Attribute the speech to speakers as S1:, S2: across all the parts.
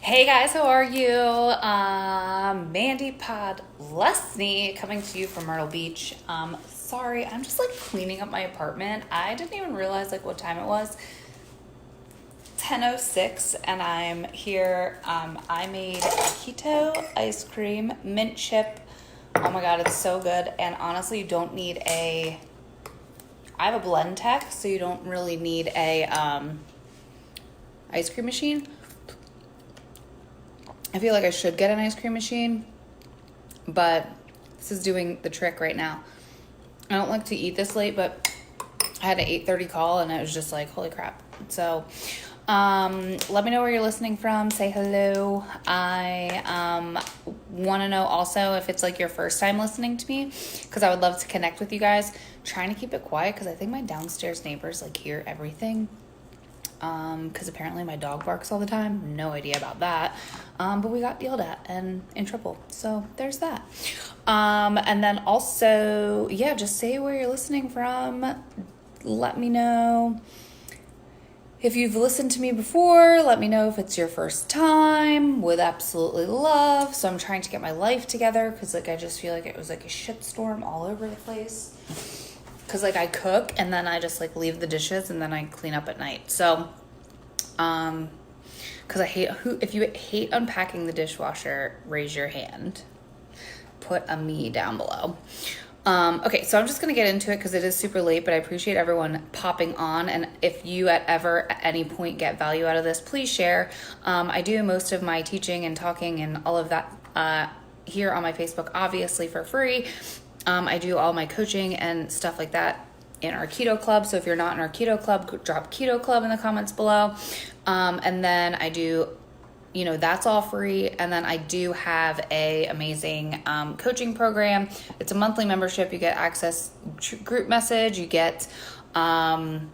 S1: Hey guys, how are you? Mandy Podlesny coming to you from Myrtle Beach. Sorry, I'm just like cleaning up my apartment. I didn't even realize like what time it was. 10:06 and I'm here. I made keto ice cream, mint chip. Oh my god, it's so good. And honestly, you don't need I have a blend tech, so you don't really need a ice cream machine. I feel like I should get an ice cream machine, but this is doing the trick right now. I don't like to eat this late, but I had an 8:30 call and it was just like, holy crap. So let me know where you're listening from. Say hello. I want to know also if it's like your first time listening to me, because I would love to connect with you guys. Trying to keep it quiet because I think my downstairs neighbors like hear everything. Because apparently my dog barks all the time. No idea about that. But we got yelled at and in trouble. So there's that. And then also, yeah, just say where you're listening from. Let me know if you've listened to me before. Let me know if it's your first time. Would absolutely love. So I'm trying to get my life together because like I just feel like it was like a shitstorm all over the place. Because like I cook and then I just like leave the dishes and then I clean up at night. So because if you hate unpacking the dishwasher, raise your hand. Put a me down below. Okay, so I'm just going to get into it because it is super late, but I appreciate everyone popping on. And if you at any point get value out of this, please share. I do most of my teaching and talking and all of that here on my Facebook, obviously for free. I do all my coaching and stuff like that in our keto club. So if you're not in our keto club, drop keto club in the comments below. And then I do, that's all free. And then I do have a amazing coaching program. It's a monthly membership. You get access group message. You get meal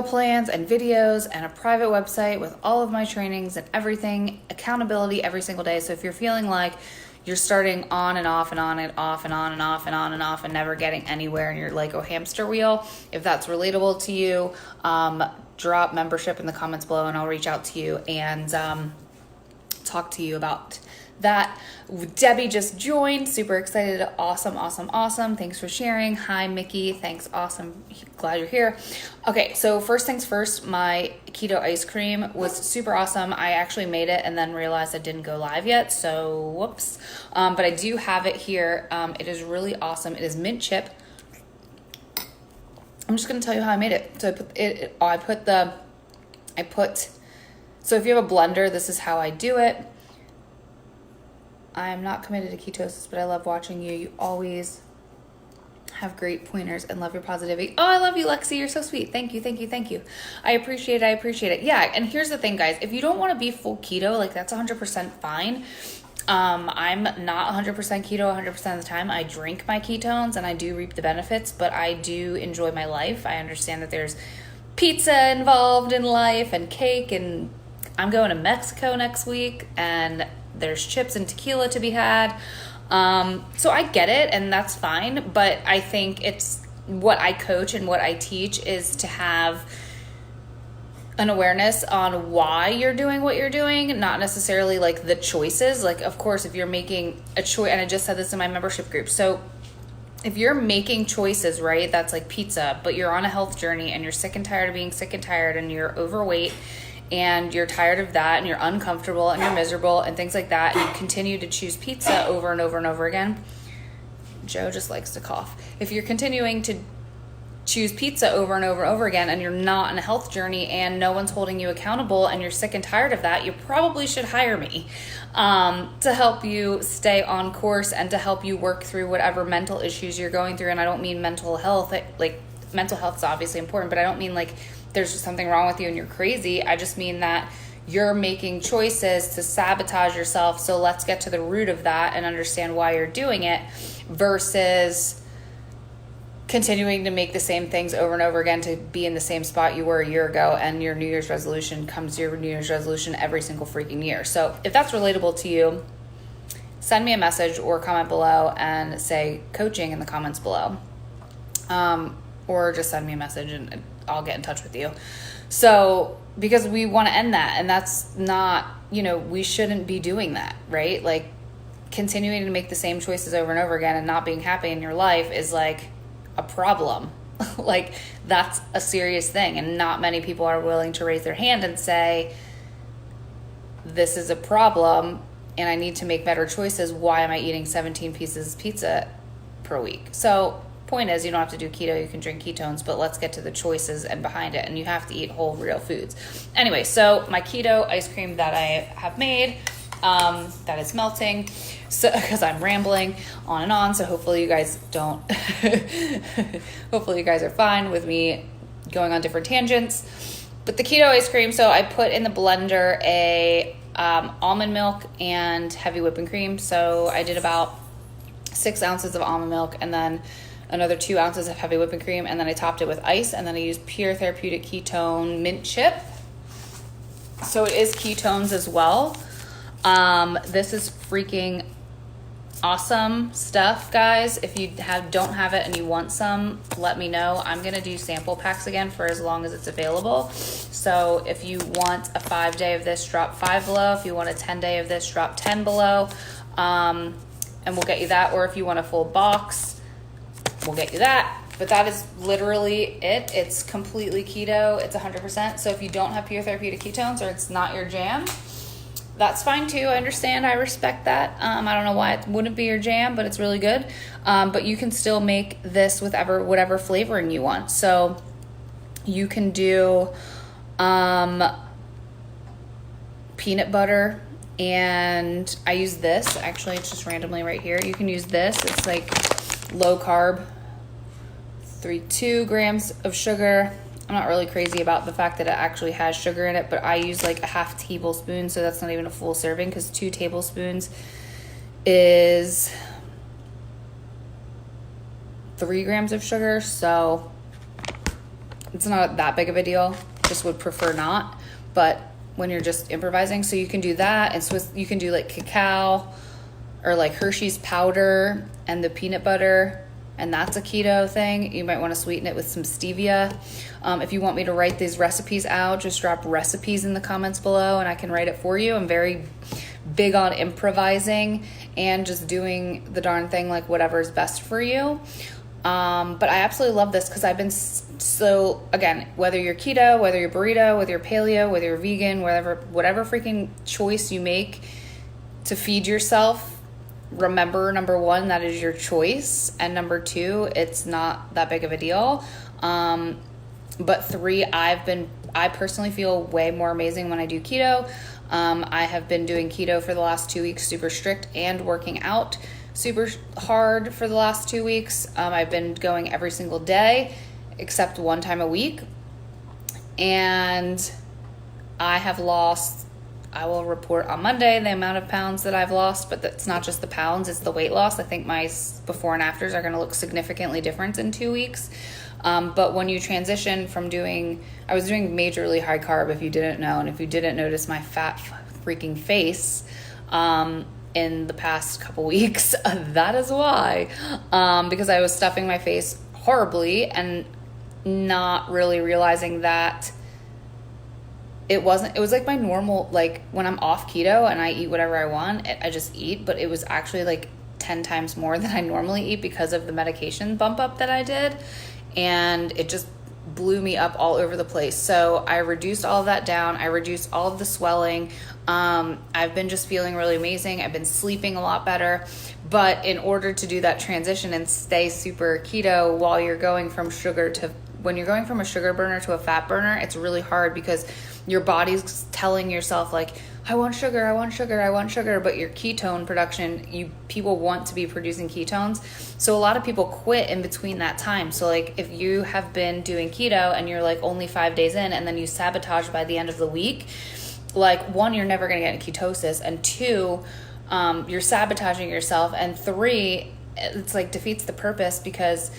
S1: plans and videos and a private website with all of my trainings and everything, accountability every single day. So if you're feeling like you're starting on and off and on and off and on and off and on and off and never getting anywhere and you're like a hamster wheel, if that's relatable to you, drop membership in the comments below and I'll reach out to you and talk to you about that. Debbie just joined. Super excited. Awesome. Thanks for sharing. Hi, Mickey. Thanks. Awesome. Glad you're here. Okay, so first things first, my keto ice cream was super awesome. I actually made it and then realized I didn't go live yet, so whoops. But I do have it here. It is really awesome. It is mint chip. I'm just going to tell you how I made it. So so if you have a blender, this is how I do it. I'm not committed to ketosis, but I love watching you. You always have great pointers and love your positivity. Oh, I love you, Lexi. You're so sweet. Thank you. I appreciate it. Yeah, and here's the thing, guys. If you don't want to be full keto, like that's 100% fine. I'm not 100% keto 100% of the time. I drink my ketones and I do reap the benefits, but I do enjoy my life. I understand that there's pizza involved in life and cake, and I'm going to Mexico next week and there's chips and tequila to be had. So I get it and that's fine. But I think it's what I coach and what I teach is to have an awareness on why you're doing what you're doing, not necessarily like the choices. Like, of course, if you're making a choice, and I just said this in my membership group. So if you're making choices, right, that's like pizza, but you're on a health journey and you're sick and tired of being sick and tired and you're overweight and you're tired of that and you're uncomfortable and you're miserable and things like that, and you continue to choose pizza over and over and over again. Joe just likes to cough. If you're continuing to choose pizza over and over and over again and you're not on a health journey and no one's holding you accountable and you're sick and tired of that, you probably should hire me to help you stay on course and to help you work through whatever mental issues you're going through. And I don't mean mental health, like mental health is obviously important, but I don't mean like there's just something wrong with you and you're crazy. I just mean that you're making choices to sabotage yourself. So let's get to the root of that and understand why you're doing it versus continuing to make the same things over and over again to be in the same spot you were a year ago, and your New Year's resolution comes your New Year's resolution every single freaking year. So if that's relatable to you, send me a message or comment below and say coaching in the comments below. Or just send me a message and I'll get in touch with you. So, because we want to end that, and that's not, we shouldn't be doing that, right? Like, continuing to make the same choices over and over again and not being happy in your life is like a problem. Like, that's a serious thing, and not many people are willing to raise their hand and say, this is a problem and I need to make better choices. Why am I eating 17 pieces of pizza per week? So point is, you don't have to do keto, you can drink ketones, but let's get to the choices and behind it. And you have to eat whole, real foods. Anyway, so my keto ice cream that I have made, that is melting, so because I'm rambling on and on, so hopefully you guys don't hopefully you guys are fine with me going on different tangents. But the keto ice cream, so I put in the blender a almond milk and heavy whipping cream. So I did about 6 ounces of almond milk and then another 2 ounces of heavy whipping cream, and then I topped it with ice, and then I used Pure Therapeutic Ketone mint chip. So it is ketones as well. This is freaking awesome stuff, guys. If you don't have it and you want some, let me know. I'm gonna do sample packs again for as long as it's available. So if you want a 5-day of this, drop 5 below. If you want a 10-day of this, drop 10 below, and we'll get you that. Or if you want a full box, we'll get you that. But that is literally it. It's completely keto. It's 100%. So if you don't have Pure Therapeutic Ketones, or it's not your jam, that's fine too. I understand. I respect that. I don't know why it wouldn't be your jam, but it's really good. But you can still make this with whatever flavoring you want. So you can do peanut butter, and I use this. Actually, it's just randomly right here. You can use this. It's like low carb, 2 grams of sugar. I'm not really crazy about the fact that it actually has sugar in it, but I use like a half tablespoon, so that's not even a full serving, because 2 tablespoons is 3 grams of sugar, so it's not that big of a deal. Just would prefer not, but when you're just improvising, so you can do that, and so you can do like cacao or like Hershey's powder and the peanut butter, and that's a keto thing. You might want to sweeten it with some stevia. If you want me to write these recipes out, just drop recipes in the comments below and I can write it for you. I'm very big on improvising and just doing the darn thing, like whatever is best for you. But I absolutely love this because I've been so, again, whether you're keto, whether you're burrito, whether you're paleo, whether you're vegan, whatever freaking choice you make to feed yourself, remember, number 1, that is your choice, and number 2, it's not that big of a deal. But 3, I personally feel way more amazing when I do keto. I have been doing keto for the last 2 weeks, super strict, and working out super hard for the last 2 weeks. I've been going every single day except 1 time a week, and I will report on Monday the amount of pounds that I've lost, but that's not just the pounds, it's the weight loss. I think my before and afters are going to look significantly different in 2 weeks. But when you transition from I was doing majorly high carb, if you didn't know, and if you didn't notice my fat freaking face in the past couple weeks, that is why. Because I was stuffing my face horribly and not really realizing that it was like my normal, like when I'm off keto and I eat whatever I want, I just eat, but it was actually like 10 times more than I normally eat because of the medication bump up that I did. And it just blew me up all over the place. So I reduced all of that down. I reduced all of the swelling. I've been just feeling really amazing. I've been sleeping a lot better. But in order to do that transition and stay super keto while you're going from when you're going from a sugar burner to a fat burner, it's really hard because your body's telling yourself like, I want sugar, I want sugar, I want sugar, but your ketone production, people want to be producing ketones. So a lot of people quit in between that time. So like if you have been doing keto and you're like only 5 days in and then you sabotage by the end of the week, like 1, you're never going to get in ketosis, and 2, you're sabotaging yourself, and 3, it's like defeats the purpose because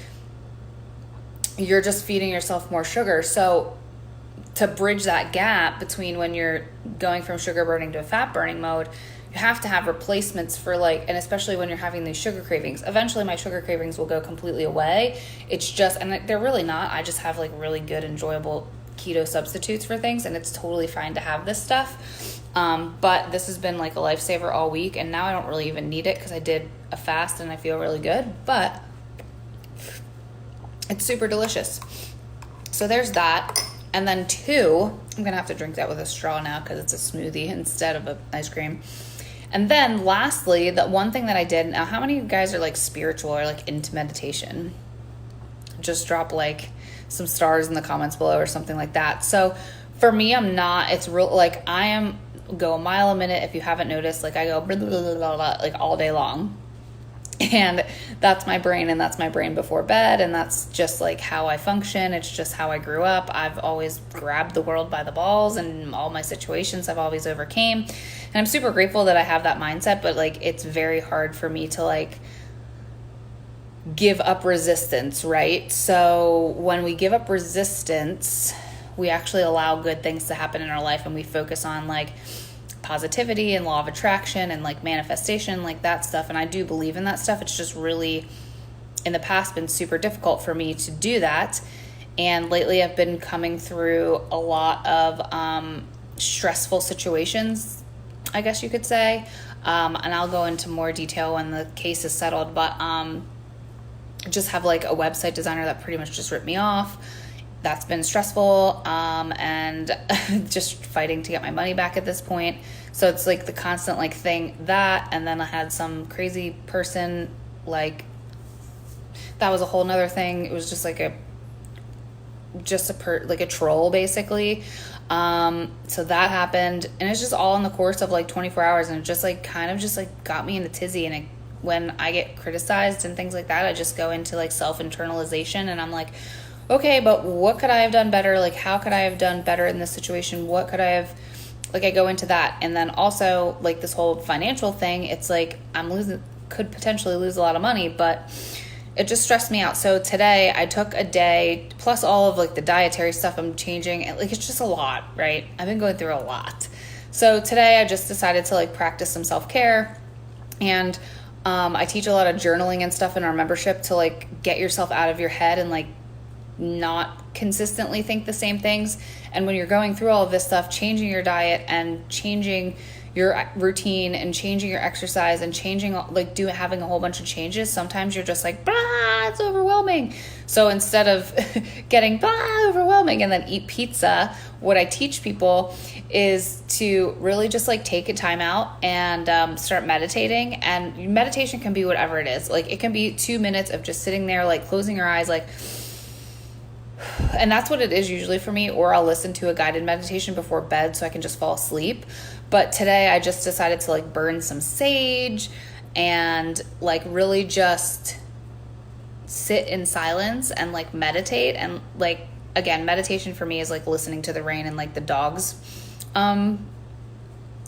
S1: you're just feeding yourself more sugar. So to bridge that gap between when you're going from sugar burning to a fat burning mode, you have to have replacements for like, and especially when you're having these sugar cravings. Eventually my sugar cravings will go completely away. It's just, and they're really not, I just have like really good, enjoyable keto substitutes for things, and it's totally fine to have this stuff. But this has been like a lifesaver all week, and now I don't really even need it because I did a fast and I feel really good, but it's super delicious. So there's that. And then 2, I'm going to have to drink that with a straw now because it's a smoothie instead of an ice cream. And then lastly, the one thing that I did, now how many of you guys are like spiritual or like into meditation? Just drop like some stars in the comments below or something like that. So for me, I'm not, it's real, like go a mile a minute. If you haven't noticed, like I go blah, blah, blah, blah, blah, like all day long. And that's my brain, and that's my brain before bed, and that's just like how I function. It's just how I grew up. I've always grabbed the world by the balls, and all my situations I've always overcame. And I'm super grateful that I have that mindset, but like it's very hard for me to like give up resistance, right? So when we give up resistance, we actually allow good things to happen in our life, and we focus on like positivity and law of attraction and like manifestation, like that stuff. And I do believe in that stuff. It's just really in the past been super difficult for me to do that. And lately I've been coming through a lot of stressful situations, I guess you could say. And I'll go into more detail when the case is settled, but just have like a website designer that pretty much just ripped me off. That's been stressful, and just fighting to get my money back at this point. So it's like the constant like thing that, and then I had some crazy person, like that was a whole nother thing. It was just like a troll basically. So that happened, and it's just all in the course of like 24 hours, and it just like kind of just like got me in a tizzy. And when I get criticized and things like that, I just go into like self-internalization, and I'm like, okay, but what could I have done better? Like, how could I have done better in this situation? What could I have, like, I go into that. And then also like this whole financial thing, it's like could potentially lose a lot of money, but it just stressed me out. So today I took a day, plus all of like the dietary stuff I'm changing. And like, it's just a lot, right? I've been going through a lot. So today I just decided to like practice some self-care, and I teach a lot of journaling and stuff in our membership to like get yourself out of your head and like not consistently think the same things. And when you're going through all of this stuff, changing your diet and changing your routine and changing your exercise and having a whole bunch of changes, sometimes you're just like, blah, it's overwhelming. So instead of getting overwhelming and then eat pizza, what I teach people is to really just like take a time out and start meditating. And meditation can be whatever it is. Like it can be 2 minutes of just sitting there, like closing your eyes, like, and that's what it is usually for me. Or I'll listen to a guided meditation before bed so I can just fall asleep. But today I just decided to like burn some sage and like really just sit in silence and like meditate. And like, again, meditation for me is like listening to the rain and like the dogs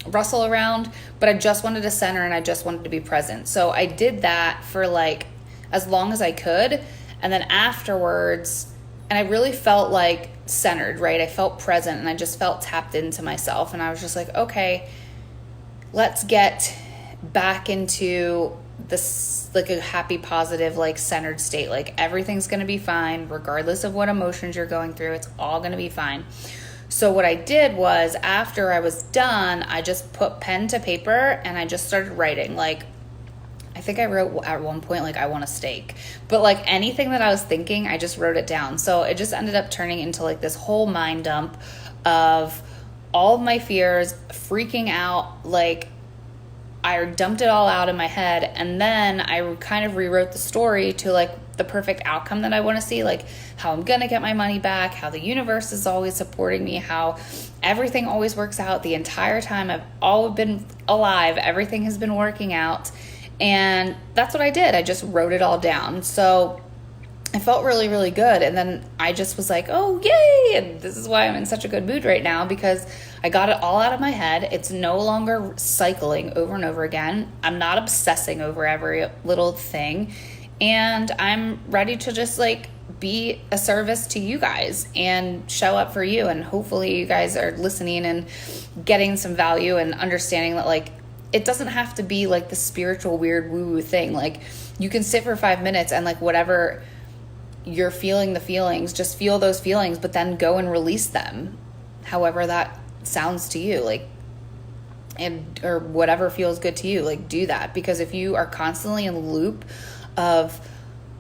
S1: rustle around. But I just wanted to center, and I just wanted to be present. So I did that for like as long as I could. And then afterwards, and I really felt like centered, right? I felt present, and I just felt tapped into myself. And I was just like, okay, let's get back into this, like a happy, positive, like centered state. Like everything's going to be fine, regardless of what emotions you're going through. It's all going to be fine. So what I did was, after I was done, I just put pen to paper and I just started writing. Like, I think I wrote at one point, like, I want a steak. But like anything that I was thinking, I just wrote it down. So it just ended up turning into like this whole mind dump of all of my fears, freaking out. Like I dumped it all out in my head. And then I kind of rewrote the story to like the perfect outcome that I want to see, like how I'm going to get my money back, how the universe is always supporting me, how everything always works out the entire time I've all been alive. Everything has been working out. And that's what I did. I just wrote it all down. So I felt really, really good. And then I just was like, oh, yay. And this is why I'm in such a good mood right now, because I got it all out of my head. It's no longer cycling over and over again. I'm not obsessing over every little thing. And I'm ready to just like be a service to you guys and show up for you. And hopefully you guys are listening and getting some value and understanding that, like, it doesn't have to be like the spiritual weird woo-woo thing. Like, you can sit for 5 minutes and, like, whatever you're feeling, the feelings, just feel those feelings, but then go and release them however that sounds to you, like, and or whatever feels good to you. Like, do that. Because if you are constantly in the loop of,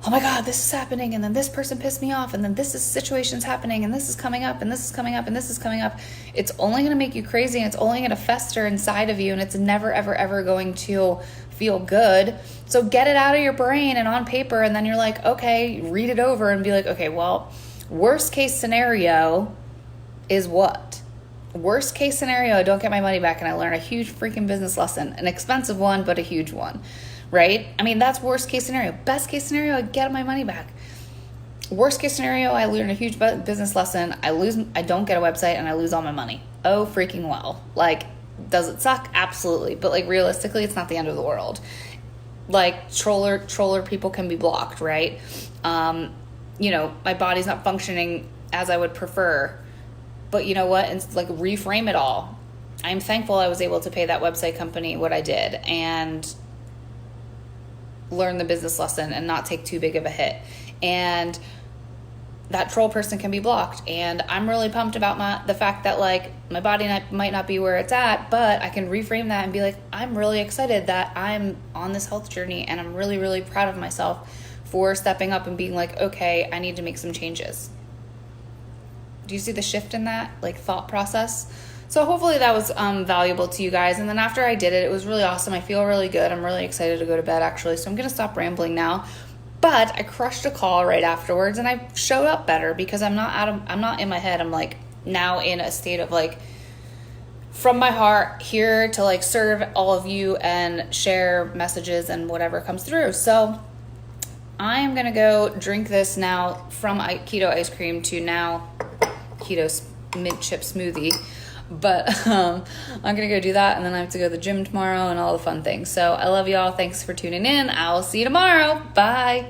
S1: oh my God, this is happening, and then this person pissed me off, and then this situation's happening, and this is coming up, and this is coming up, and this is coming up, it's only going to make you crazy, and it's only going to fester inside of you, and it's never, ever, ever going to feel good. So get it out of your brain and on paper, and then you're like, okay, read it over and be like, okay, well, worst case scenario is what? Worst case scenario, I don't get my money back and I learn a huge freaking business lesson, an expensive one, but a huge one, right? I mean, that's worst case scenario. Best case scenario, I get my money back. Worst case scenario, I learn a huge business lesson, I don't get a website, and I lose all my money. Oh, freaking well. Like, does it suck? Absolutely. But, like, realistically, it's not the end of the world. Like, troller people can be blocked, right? My body's not functioning as I would prefer. But you know what? It's like, reframe it all. I'm thankful I was able to pay that website company what I did and learn the business lesson and not take too big of a hit. And that troll person can be blocked. And I'm really pumped about the fact that, like, my body might not be where it's at, but I can reframe that and be like, I'm really excited that I'm on this health journey, and I'm really, really proud of myself for stepping up and being like, okay, I need to make some changes. Do you see the shift in that, like, thought process? So hopefully that was valuable to you guys. And then after I did it, it was really awesome. I feel really good. I'm really excited to go to bed, actually. So I'm going to stop rambling now. But I crushed a call right afterwards, and I showed up better because I'm not in my head. I'm, like, now in a state of, like, from my heart here to, like, serve all of you and share messages and whatever comes through. So I am going to go drink this now from keto ice cream to now keto mint chip smoothie. But I'm going to go do that, and then I have to go to the gym tomorrow and all the fun things. So I love y'all. Thanks for tuning in. I'll see you tomorrow. Bye.